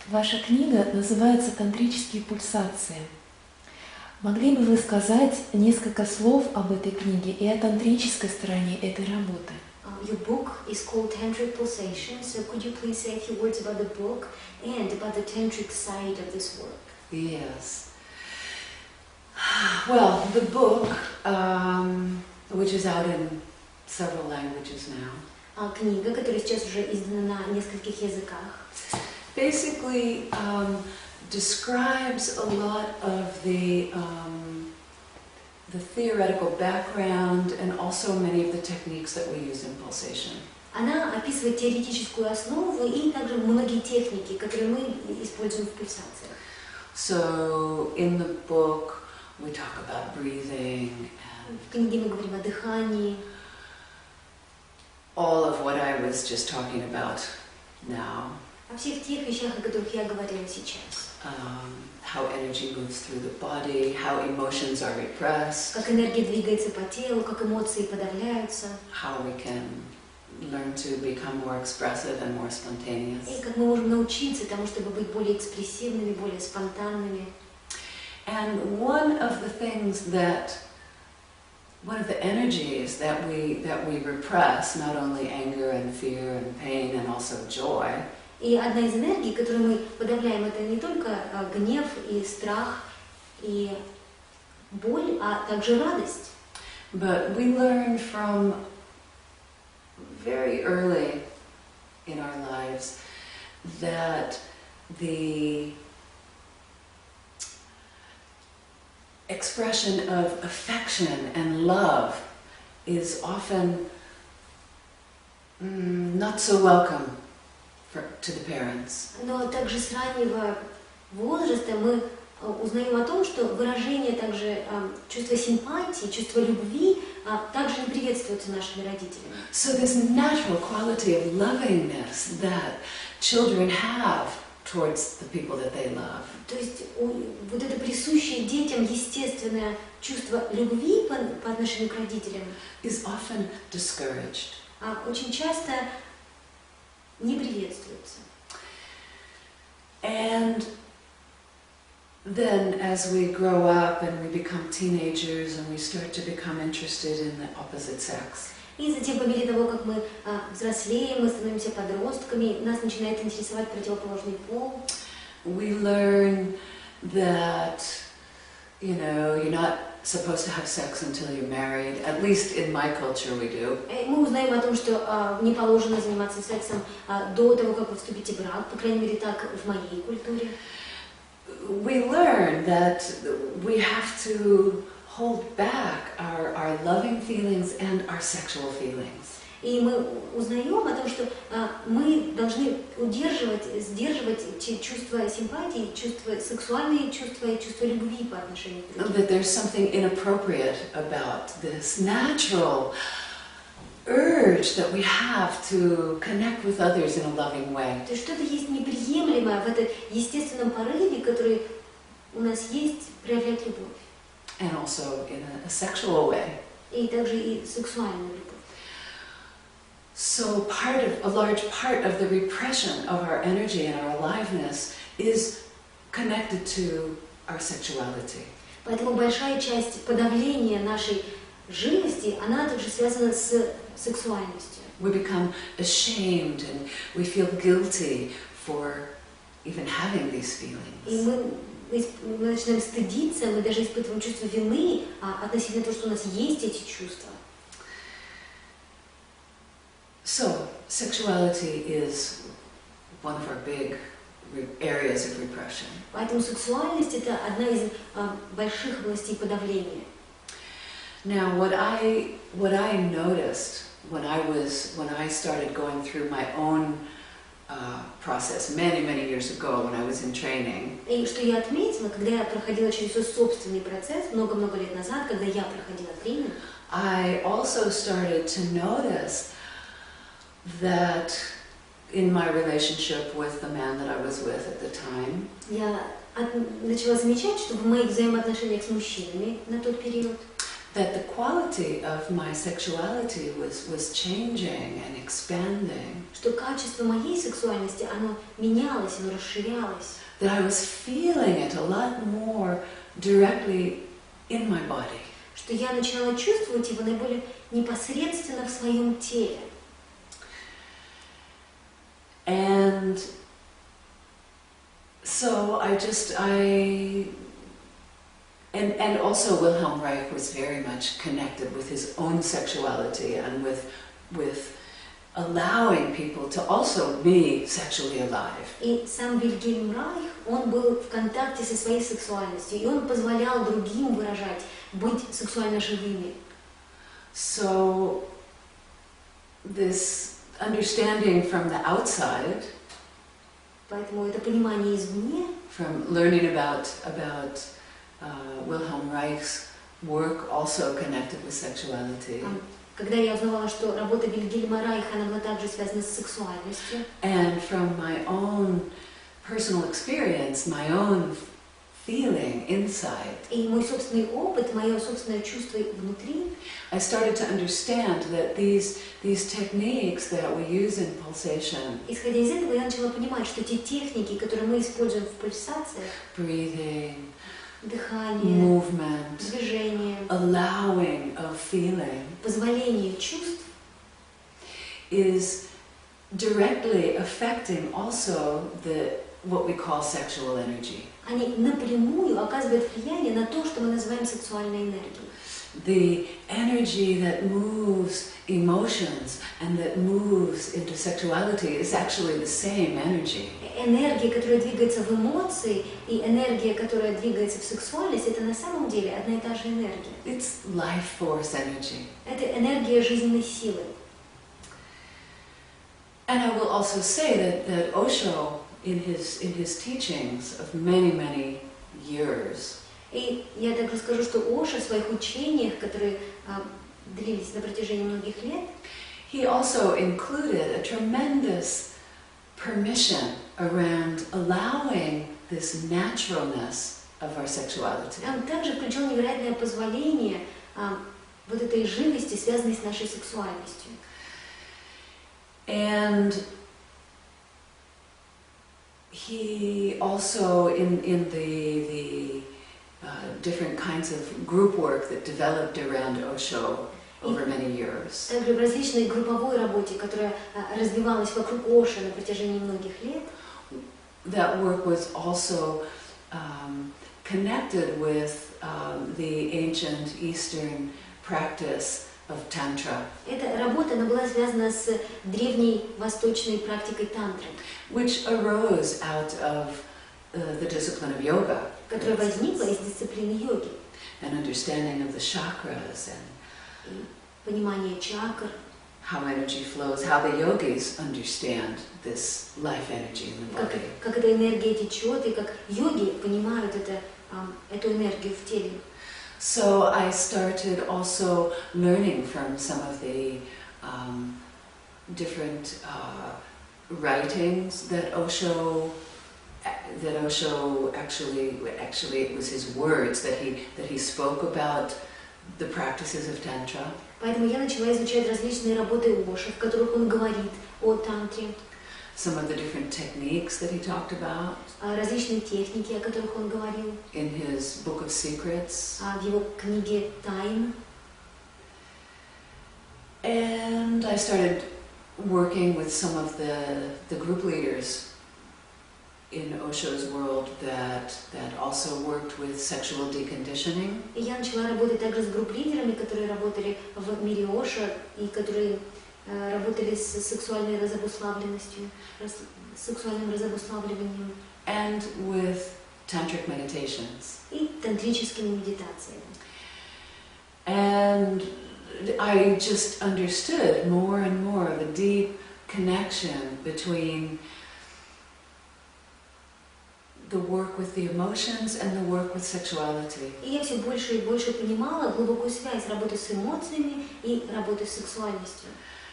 Ваша книга называется «Тантрические пульсации». Могли бы вы сказать несколько слов об этой книге и о тантрической стороне этой работы? Your book is called Tantric Pulsations, so could you please say a few words about the book and about the tantric side of this work? Yes. Well, the book, which is out in several languages now, Книга, которая сейчас уже издана на нескольких языках, basically describes a lot of the theoretical background and also many of the techniques that we use in pulsation. Она описывает теоретическую основу и также многие техники, которые мы используем в пульсациях. So in the book we talk about breathing and В книге мы говорим о дыхании, all of what I was just talking about now. о всех тех вещах, о которых я говорила сейчас. How energy moves through the body, how emotions are repressed, Как энергия двигается по телу, как эмоции подавляются, how we can learn to become more expressive and more spontaneous. и как мы можем научиться тому, чтобы быть более экспрессивными, более спонтанными. And one of the energies that we repress, not only anger and fear and pain and also joy, И одна из энергий, которую мы подавляем, это не только гнев и страх и боль, а также радость. but we learn from very early in our lives that the expression of affection and love is often not so welcome to the parents. Но также с раннего возраста мы узнаем о том, что выражение также чувства симпатии, чувства любви также не приветствуется нашими родителями. So this natural quality of lovingness that children have towards the people that they love. То есть вот это присущее детям естественное чувство любви по отношению к родителям Is often discouraged. Очень часто не приветствуется. And then as we grow up and we become teenagers and we start to become interested in the opposite sex, И затем, по мере того, как мы взрослеем, мы становимся подростками, нас начинает интересовать противоположный пол. we learn that, you know, you're not supposed to have sex until you're married. At least in my culture we do. Мы узнаем о том, что не положено заниматься сексом до того, как вы вступите в брак, по крайней мере, так в моей культуре. We learn that we have to hold back our loving feelings and our sexual feelings. И мы узнаем о том, что мы должны сдерживать чувства симпатии, сексуальные чувства и чувства любви по отношению к другим. That there's something inappropriate about this natural urge that we have to connect with others in a loving way. То есть что-то есть неприемлемое в этом естественном порыве, который у нас есть, проявлять любовь. And also in a sexual way. И также и сексуальную любовь. So a large part of the repression of our energy and our aliveness is connected to our sexuality. Поэтому большая часть подавления нашей живости, она также связана с сексуальностью. We become ashamed and we feel guilty for even having these feelings. И мы начинаем стыдиться, мы даже испытываем чувство вины относительно того, что у нас есть эти чувства. So, sexuality is one of our big areas of repression. Поэтому сексуальность — это одна из больших областей подавления. Now, what I noticed when I started going through my own process many years ago when I was in training. И что я отметила, когда я проходила через свой собственный процесс много-много лет назад, когда я проходила тренинг, I also started to notice that in my relationship with the man that I was with at the time, я начала замечать, что в моих взаимоотношениях с мужчинами на тот период that the quality of my sexuality was changing and expanding. Что качество моей сексуальности, оно менялось, оно расширялось. That I was feeling it a lot more directly in my body. Что я начинала чувствовать его наиболее непосредственно в своем теле. And so and also Wilhelm Reich was very much connected with his own sexuality and with allowing people to also be sexually alive. И сам Вильгельм Райх, он был в контакте со своей сексуальностью, и он позволял другим выражать, быть сексуально живыми. So this understanding from the outside, поэтому это понимание извне, from learning about Wilhelm Reich's work also connected with sexuality. Когда я узнавала, что работа Вильгельма Райха, она была также связана с сексуальностью. And from my own personal experience, my own feeling inside, И мой собственный опыт, мое собственное чувство внутри, I started to understand that these techniques that we use in pulsation, исходя из этого, я начала понимать, что те техники, которые мы используем в пульсациях, breathing, дыхание, movement, движение, allowing of feeling, позволение чувств, is directly affecting also what we call sexual energy. они напрямую оказывают влияние на то, что мы называем сексуальной энергией. The energy that moves emotions and that moves into sexuality is actually the same energy. Энергия, которая двигается в эмоции, и энергия, которая двигается в сексуальность, это на самом деле одна и та же энергия. It's life force energy. Это энергия жизненной силы. And I will also say that Osho, in his teachings of many years, И я также скажу, что Оша в своих учениях, которые длились на протяжении многих лет, he also included a tremendous permission around allowing this naturalness of our sexuality. он также включил невероятное позволение вот этой живости, связанной с нашей сексуальностью. And he also, in the different kinds of group work that developed around Osho over many years, Также в различной групповой работе, которая развивалась вокруг Оши на протяжении многих лет, that work was also connected with the ancient Eastern practice of Tantra, эта работа она была связана с древней восточной практикой тантры, which arose out of the discipline of yoga, которая возникла из дисциплины йоги, an understanding of the chakras and и понимание чакр, how energy flows, how the yogis understand this life energy in the body. как эта энергия течет, и как йоги понимают эту энергию в теле. So I started also learning from some of the different writings that Osho actually it was his words that he spoke about the practices of Tantra. Поэтому я начала изучать различные работы Оши, в которых он говорит о тантре, Some of the different techniques that he talked about различные техники, о которых он говорил, in his Book of Secrets. в его книге «Тайн». And I started working with some of the group leaders in Osho's world that also worked with sexual deconditioning. И я начала работать также с групп-лидерами, которые работали в мире Оша и которые работали с сексуальной разобуславленностью, сексуальным разобуславливанием. And with tantric meditations. И тантрическими медитациями. And I just understood more and more of a deep connection between the work with the emotions and the work with sexuality. И я все больше и больше понимала глубокую связь работы с эмоциями и работы с сексуальностью.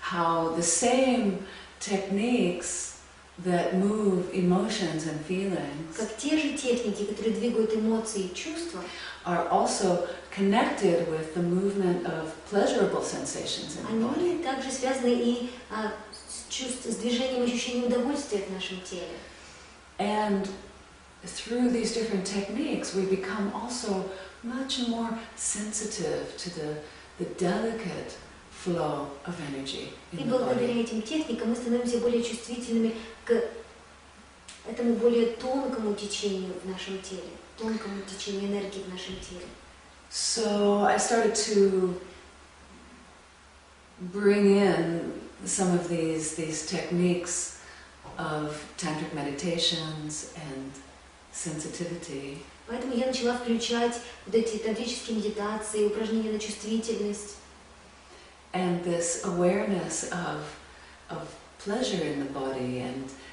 How the same techniques that move emotions and feelings Как те же техники, которые двигают эмоции и чувства, are also connected with the movement of pleasurable sensations in the body. Они также связаны и с движением ощущения удовольствия в нашем теле. And through these different techniques, we become also much more sensitive to the delicate flow of energy И in the благодаря body. этим техникам мы становимся более чувствительными к этому более тонкому течению в нашем теле, тонкому течению энергии в нашем теле. So I started to bring in some of these techniques of tantric meditations and sensitivity. Поэтому я начала включать вот эти тантрические медитации, упражнения на чувствительность. And this awareness of pleasure in the body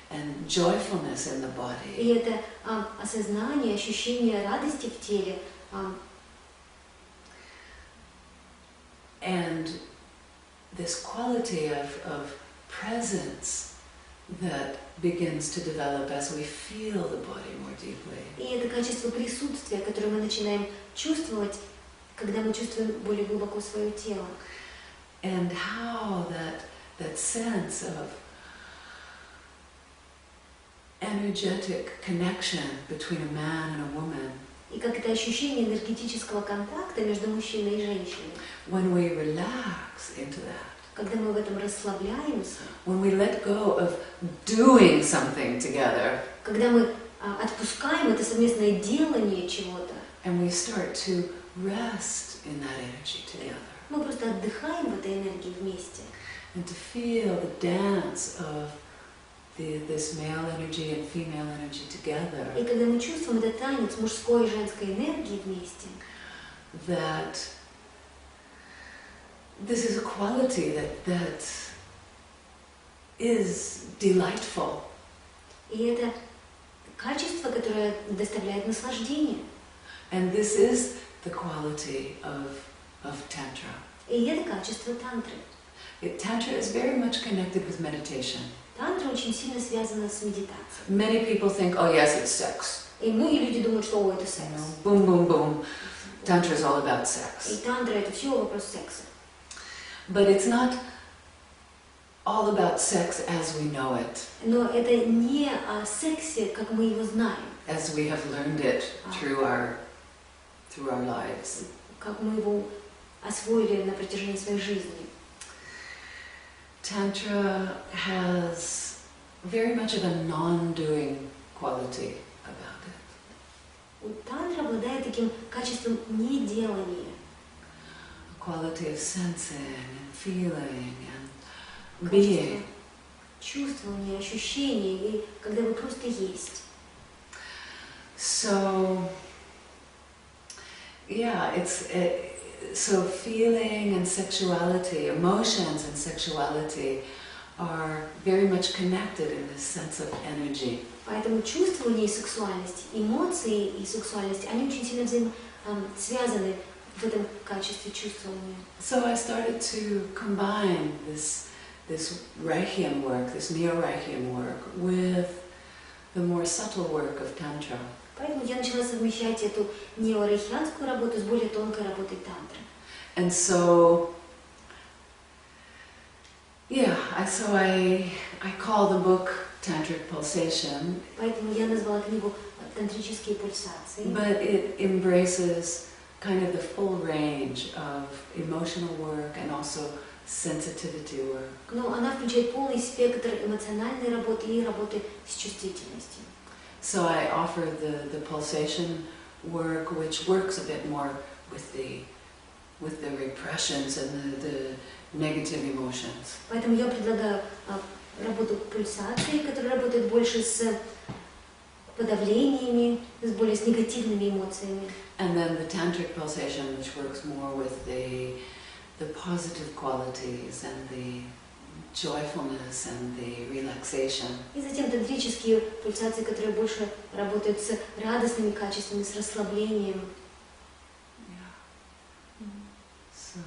and joyfulness in the body. И это осознание, ощущение радости в теле. And this quality of presence that begins to develop as we feel the body more deeply. И это качество присутствия, которое мы начинаем чувствовать, когда мы чувствуем более глубоко свое тело. And how that sense of energetic connection between a man and a woman, И как это ощущение энергетического контакта между мужчиной и женщиной, when we relax into that, когда мы в этом расслабляемся, when we let go of doing something together, когда мы отпускаем это совместное делание чего-то, and we start to rest in that energy together, мы просто отдыхаем в этой энергии вместе. and to feel the dance of this male energy and female energy together, И когда мы чувствуем этот танец мужской и женской энергии вместе, that this is a quality that is delightful. и это качество, которое доставляет наслаждение. And this is the quality of Tantra. И это качество тантры. Tantra is very much connected with meditation. Тантра очень сильно связана с медитацией. Many people think, oh yes, it's sex. И многие люди думают, что это You секс. know, boom, boom, boom. Tantra is all about И sex. тантра это все вопрос секса. But it's not all about sex as we know it, Но это не о сексе, как мы его знаем, as we have learned it through our lives. как мы его освоили на протяжении своей жизни. Tantra has very much of a non-doing quality about it. Тантра обладает таким качеством неделания, A quality of sensing and feeling and being. чувствования, ощущения, и когда вы просто есть. So, yeah, so feeling and sexuality, emotions and sexuality are very much connected in this sense of energy. Поэтому чувствование и сексуальность, эмоции и сексуальность, они очень сильно связаны в этом качестве чувствования. So I started to combine this Reichian work, this neo-Reichian work, with the more subtle work of Tantra. Поэтому я начала совмещать эту неорейхианскую работу с более тонкой работой тантры. And so, yeah, I call the book Tantric Pulsation, Поэтому я назвала книгу «Тантрические пульсации». but it embraces kind of the full range of emotional work and also sensitivity work. Но она включает полный спектр эмоциональной работы и работы с чувствительностью. So I offer the pulsation work, which works a bit more with the repressions and the negative emotions. Поэтому я предлагаю работу пульсации, которая работает больше с подавлениями, более с негативными эмоциями. And then the tantric pulsation, which works more with the positive qualities and the joyfulness and the relaxation. И затем тантрические пульсации, которые больше работают с радостными качествами, с расслаблением. Yeah. So